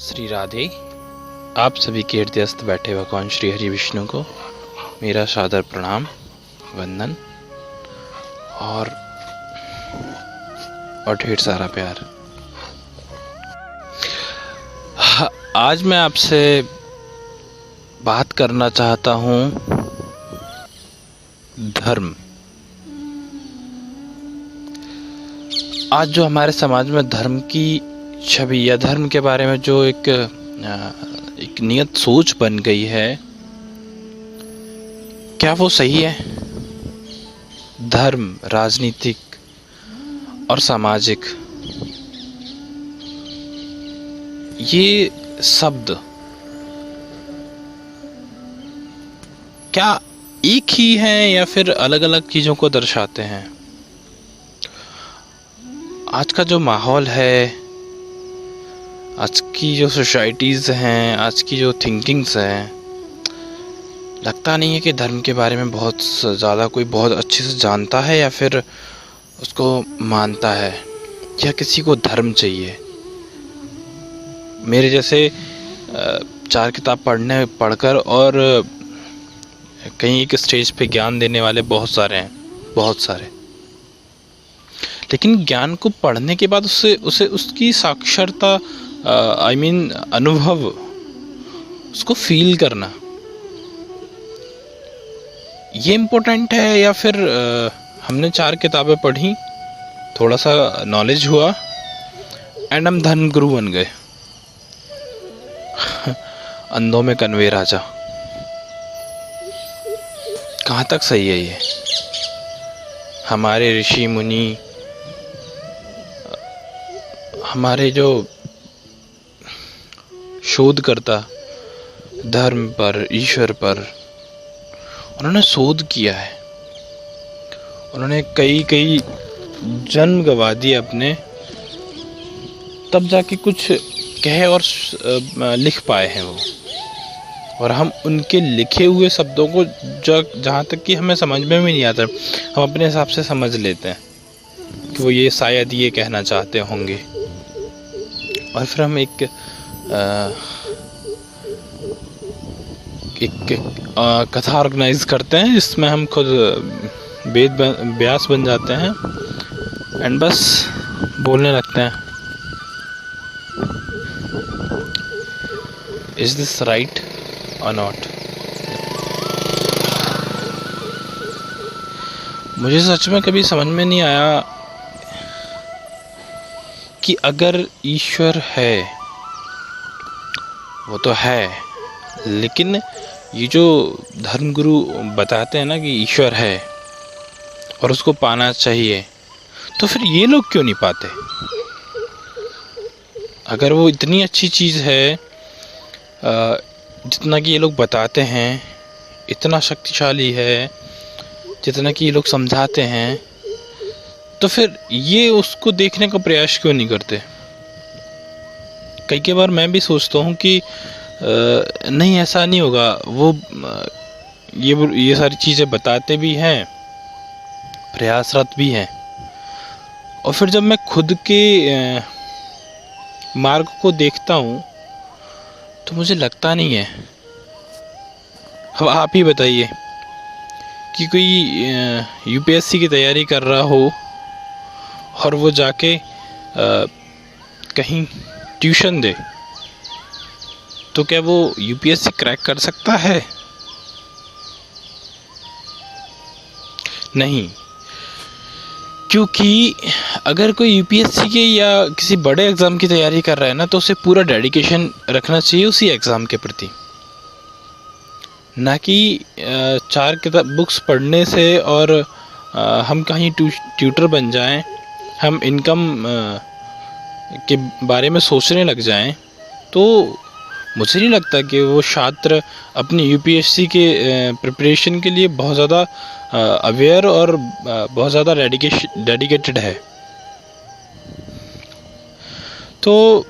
श्री राधे। आप सभी के हृदयस्थ बैठे भगवान श्री हरि विष्णु को मेरा सादर प्रणाम, वंदन और ढेर सारा प्यार। आज मैं आपसे बात करना चाहता हूँ धर्म। आज जो हमारे समाज में धर्म की छवि या धर्म के बारे में जो एक नियत सोच बन गई है, क्या वो सही है? धर्म, राजनीतिक और सामाजिक, ये शब्द क्या एक ही हैं या फिर अलग अलग चीज़ों को दर्शाते हैं? आज का जो माहौल है, आज की जो सोसाइटीज़ हैं, आज की जो थिंकिंग्स हैं, लगता नहीं है कि धर्म के बारे में बहुत ज़्यादा कोई बहुत अच्छे से जानता है या फिर उसको मानता है या किसी को धर्म चाहिए। मेरे जैसे 4 किताब पढ़कर और कहीं एक स्टेज पे ज्ञान देने वाले बहुत सारे हैं, बहुत सारे। लेकिन ज्ञान को पढ़ने के बाद उसे उसकी साक्षरता अनुभव, उसको फील करना, ये इम्पोर्टेंट है या फिर हमने 4 किताबें पढ़ी, थोड़ा सा नॉलेज हुआ एंड हम धर्म गुरु बन गए। अंधों में कन्वे राजा। कहाँ तक सही है ये? हमारे ऋषि मुनि, हमारे जो शोधकर्ता धर्म पर, ईश्वर पर, उन्होंने शोध किया है, उन्होंने कई जन्म गवा दिए अपने, तब जाके कुछ कहे और लिख पाए हैं वो। और हम उनके लिखे हुए शब्दों को जहाँ तक कि हमें समझ में भी नहीं आता, हम अपने हिसाब से समझ लेते हैं कि वो ये शायद ये कहना चाहते होंगे, और फिर हम एक कथा ऑर्गेनाइज करते हैं जिसमें हम खुद व्यास बन जाते हैं एंड बस बोलने लगते हैं। इज दिस राइट और नॉट? मुझे सच में कभी समझ में नहीं आया कि अगर ईश्वर है, वो तो है, लेकिन ये जो धर्मगुरु बताते हैं ना कि ईश्वर है और उसको पाना चाहिए, तो फिर ये लोग क्यों नहीं पाते? अगर वो इतनी अच्छी चीज़ है, जितना कि ये लोग बताते हैं, इतना शक्तिशाली है जितना कि ये लोग समझाते हैं, तो फिर ये उसको देखने का प्रयास क्यों नहीं करते? कई बार मैं भी सोचता हूँ कि नहीं, ऐसा नहीं होगा। वो ये सारी चीज़ें बताते भी हैं, प्रयासरत भी हैं, और फिर जब मैं खुद के मार्ग को देखता हूँ तो मुझे लगता नहीं है। अब आप ही बताइए कि कोई यूपीएससी की तैयारी कर रहा हो और वो जाके कहीं ट्यूशन दे, तो क्या वो यूपीएससी क्रैक कर सकता है? नहीं, क्योंकि अगर कोई यूपीएससी के या किसी बड़े एग्ज़ाम की तैयारी कर रहा है ना, तो उसे पूरा डेडिकेशन रखना चाहिए उसी एग्ज़ाम के प्रति, ना कि 4 किताब बुक्स पढ़ने से और हम कहीं ट्यूटर बन जाएं, हम इनकम के बारे में सोचने लग जाएं। तो मुझे नहीं लगता कि वो छात्र अपनी यूपीएससी के प्रिपरेशन के लिए बहुत ज़्यादा अवेयर और बहुत ज़्यादा डेडिकेटेड है। तो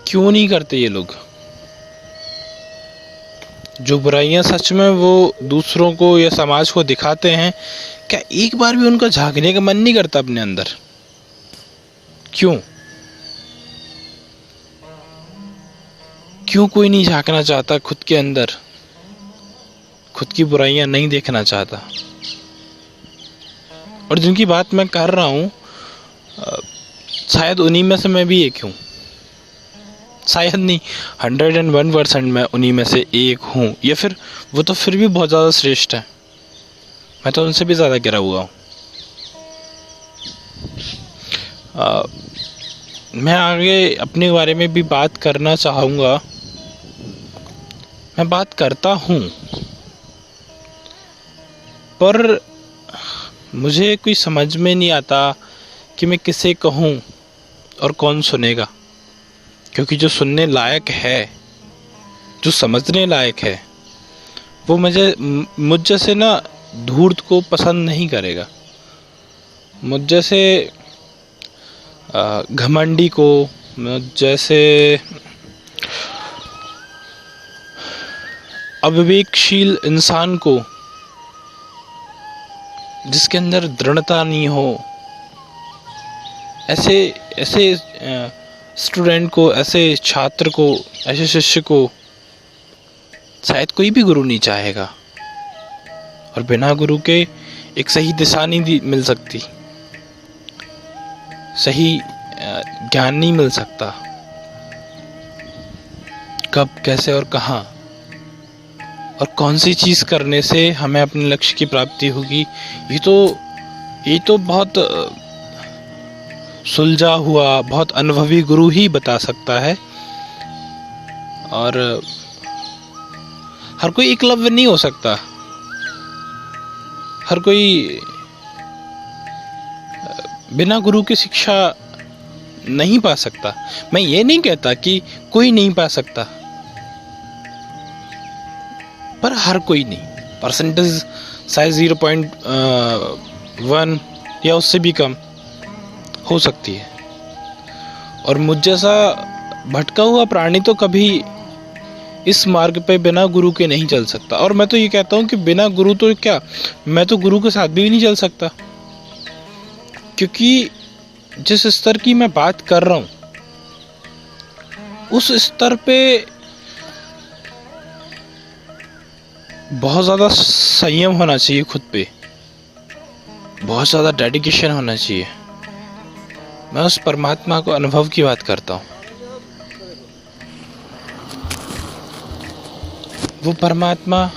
क्यों नहीं करते ये लोग? जो बुराइयां सच में वो दूसरों को या समाज को दिखाते हैं, क्या एक बार भी उनका झांकने का मन नहीं करता अपने अंदर? क्यों? क्यों कोई नहीं झांकना चाहता खुद के अंदर, खुद की बुराइयां नहीं देखना चाहता। और जिनकी बात मैं कर रहा हूँ शायद उन्हीं में से मैं भी एक हूँ, शायद नहीं 101% मैं उन्हीं में से एक हूँ, या फिर वो तो फिर भी बहुत ज़्यादा श्रेष्ठ है, मैं तो उनसे भी ज़्यादा गिरा हुआ हूँ। मैं आगे अपने बारे में भी बात करना चाहूँगा, मैं बात करता हूँ, पर मुझे कोई समझ में नहीं आता कि मैं किसे कहूँ और कौन सुनेगा, क्योंकि जो सुनने लायक है, जो समझने लायक है, वो मुझ जैसे ना धूर्त को पसंद नहीं करेगा, मुझ जैसे घमंडी को, मुझ जैसे अविवेकशील इंसान को, जिसके अंदर दृढ़ता नहीं हो, ऐसे स्टूडेंट को, ऐसे छात्र को, ऐसे शिष्य को शायद कोई भी गुरु नहीं चाहेगा। और बिना गुरु के एक सही दिशा नहीं मिल सकती, सही ज्ञान नहीं मिल सकता, कब, कैसे और कहाँ और कौन सी चीज़ करने से हमें अपने लक्ष्य की प्राप्ति होगी, ये तो बहुत सुलझा हुआ, बहुत अनुभवी गुरु ही बता सकता है। और हर कोई एकलव्य नहीं हो सकता, हर कोई बिना गुरु की शिक्षा नहीं पा सकता। मैं ये नहीं कहता कि कोई नहीं पा सकता, पर हर कोई नहीं, परसेंटेज शायद 0.1 या उससे भी कम हो सकती है। और मुझ जैसा भटका हुआ प्राणी तो कभी इस मार्ग पे बिना गुरु के नहीं चल सकता। और मैं तो ये कहता हूँ कि बिना गुरु तो क्या, मैं तो गुरु के साथ भी नहीं चल सकता, क्योंकि जिस स्तर की मैं बात कर रहा हूँ उस स्तर पे बहुत ज़्यादा संयम होना चाहिए, खुद पे बहुत ज़्यादा डेडिकेशन होना चाहिए। मैं उस परमात्मा को अनुभव की बात करता हूँ, वो परमात्मा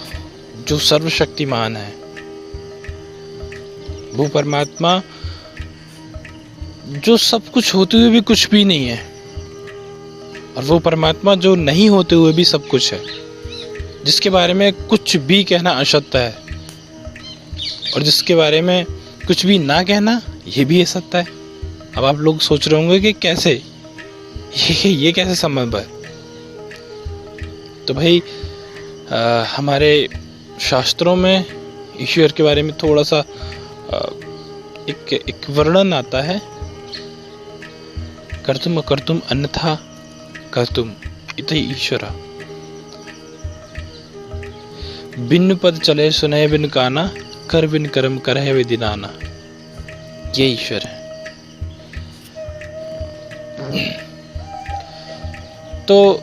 जो सर्वशक्तिमान है, वो परमात्मा जो सब कुछ होते हुए भी कुछ भी नहीं है, और वो परमात्मा जो नहीं होते हुए भी सब कुछ है, जिसके बारे में कुछ भी कहना असत्य है, और जिसके बारे में कुछ भी ना कहना ये भी असत्य है। अब आप लोग सोच रहे होंगे कि कैसे ये कैसे संभव है। तो भाई हमारे शास्त्रों में ईश्वर के बारे में थोड़ा सा एक वर्णन आता है, कर्तुम अकर्तुम अन्यथा कर्तुम इति ईश्वरा, बिन पद चले सुने बिन काना, कर बिन कर्म करहे विदिनाना, ये ईश्वर है। तो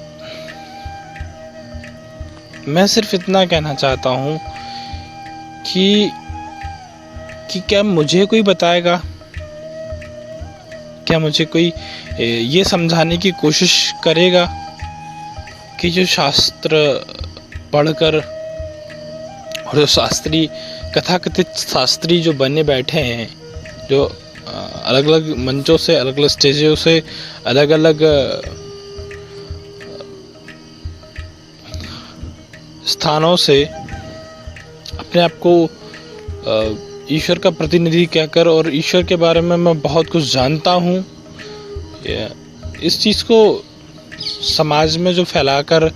मैं सिर्फ इतना कहना चाहता हूँ कि क्या मुझे कोई बताएगा, क्या मुझे कोई ये समझाने की कोशिश करेगा कि जो शास्त्र पढ़कर और जो शास्त्री कथाकथित शास्त्री जो बने बैठे हैं, जो अलग अलग मंचों से, अलग अलग स्टेजों से, अलग अलग स्थानों से अपने आप को ईश्वर का प्रतिनिधि कहकर और ईश्वर के बारे में मैं बहुत कुछ जानता हूँ, इस चीज़ को समाज में जो फैलाकर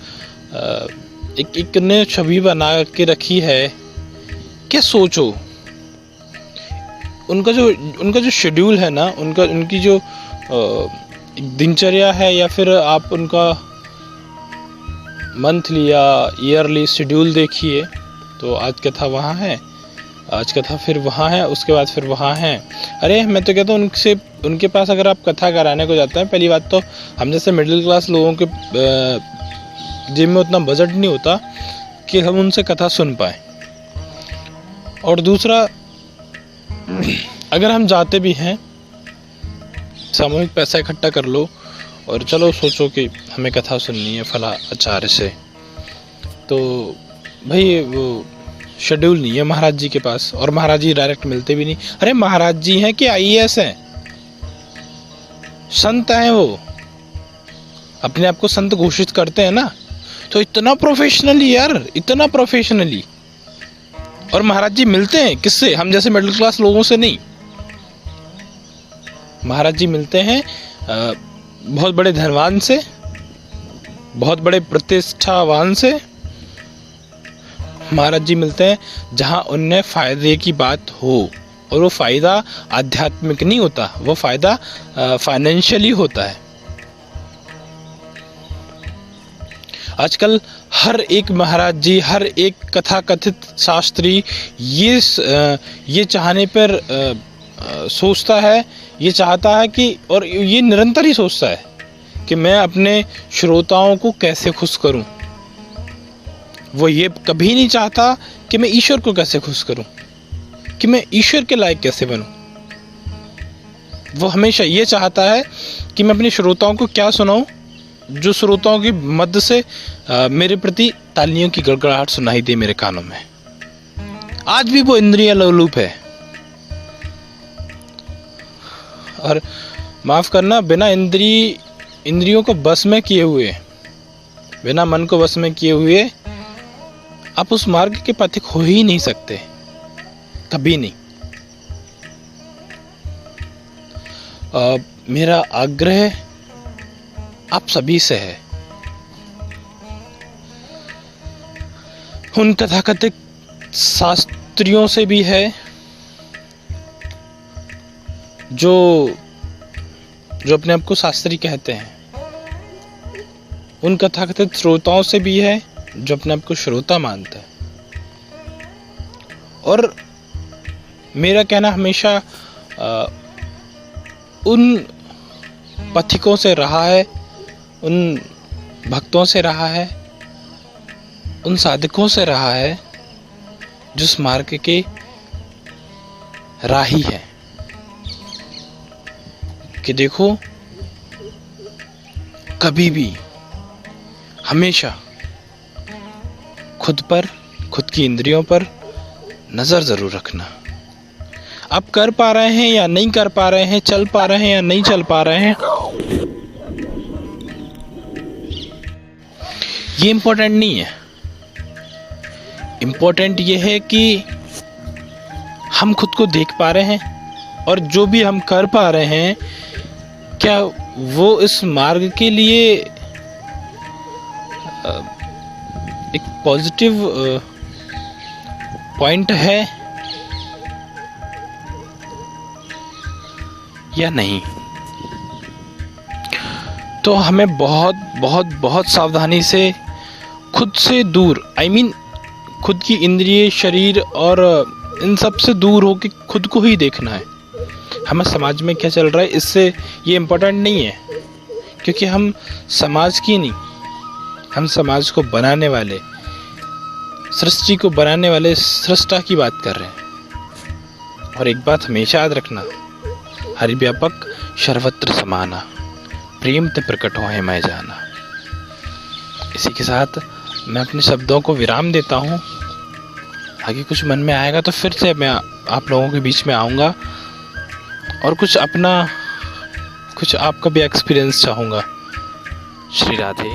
एक ने छवि बना के रखी है, क्या सोचो उनका जो शेड्यूल है ना, उनकी जो दिनचर्या है, या फिर आप उनका मंथली या ईयरली शेड्यूल देखिए, तो आज कथा वहाँ है, आज कथा फिर वहाँ है, उसके बाद फिर वहाँ है। अरे मैं तो कहता हूँ उनके पास अगर आप कथा कराने को जाते हैं, पहली बात तो हम जैसे मिडिल क्लास लोगों के जेब में उतना बजट नहीं होता कि हम उनसे कथा सुन पाए। और दूसरा, अगर हम जाते भी हैं, सामूहिक पैसा इकट्ठा कर लो और चलो सोचो कि हमें कथा सुननी है फला आचार्य से, तो भाई वो शेड्यूल नहीं है महाराज जी के पास, और महाराज जी डायरेक्ट मिलते भी नहीं। अरे महाराज जी हैं कि IAS हैं, संत हैं, वो अपने आप को संत घोषित करते हैं ना, तो इतना प्रोफेशनली यार, इतना प्रोफेशनली। और महाराज जी मिलते हैं किससे? हम जैसे मिडिल क्लास लोगों से नहीं। महाराज जी मिलते हैं बहुत बड़े धनवान से, बहुत बड़े प्रतिष्ठावान से। महाराज जी मिलते हैं जहां उन्हें फायदे की बात हो, और वो फायदा आध्यात्मिक नहीं होता, वो फायदा फाइनेंशियली होता है। आजकल हर एक महाराज जी, हर एक कथा कथित शास्त्री ये चाहने पर सोचता है, ये चाहता है कि, और ये निरंतर ही सोचता है कि मैं अपने श्रोताओं को कैसे खुश करूं। वो ये कभी नहीं चाहता कि मैं ईश्वर को कैसे खुश करूं, कि मैं ईश्वर के लायक कैसे बनूं। वो हमेशा ये चाहता है कि मैं अपने श्रोताओं को क्या सुनाऊं, जो श्रोताओं की मध्य से मेरे प्रति तालियों की गड़गड़ाहट सुनाई दे मेरे कानों में। आज भी वो इंद्रिय लोलुप है, और माफ करना, बिना इंद्रियों को बस में किए हुए, बिना मन को बस में किए हुए आप उस मार्ग के पथिक हो ही नहीं सकते, कभी नहीं। मेरा आग्रह आप सभी से है, उन तथाकथित शास्त्रियों से भी है जो अपने आप को शास्त्री कहते हैं, उन तथाकथित श्रोताओं से भी है जो अपने आप को श्रोता मानता है। और मेरा कहना हमेशा उन पथिकों से रहा है, उन भक्तों से रहा है, उन साधकों से रहा है जिस मार्ग के राही है, कि देखो कभी भी हमेशा खुद पर, खुद की इंद्रियों पर नजर जरूर रखना। आप कर पा रहे हैं या नहीं कर पा रहे हैं, चल पा रहे हैं या नहीं चल पा रहे हैं, ये इंपॉर्टेंट नहीं है। इंपॉर्टेंट ये है कि हम खुद को देख पा रहे हैं, और जो भी हम कर पा रहे हैं, क्या वो इस मार्ग के लिए एक पॉजिटिव पॉइंट है या नहीं। तो हमें बहुत बहुत बहुत सावधानी से खुद से दूर, खुद की इंद्रिय, शरीर और इन सब से दूर होकर खुद को ही देखना है। हमें समाज में क्या चल रहा है इससे ये इम्पोर्टेंट नहीं है, क्योंकि हम समाज की नहीं, हम समाज को बनाने वाले, सृष्टि को बनाने वाले सृष्टा की बात कर रहे हैं। और एक बात हमेशा याद रखना, हरिव्यापक सर्वत्र समाना, प्रेम ते प्रकट हो है मैं जाना। इसी के साथ मैं अपने शब्दों को विराम देता हूँ। आगे कुछ मन में आएगा तो फिर से मैं आप लोगों के बीच में आऊँगा और कुछ आपका भी एक्सपीरियंस चाहूँगा। श्री राधे।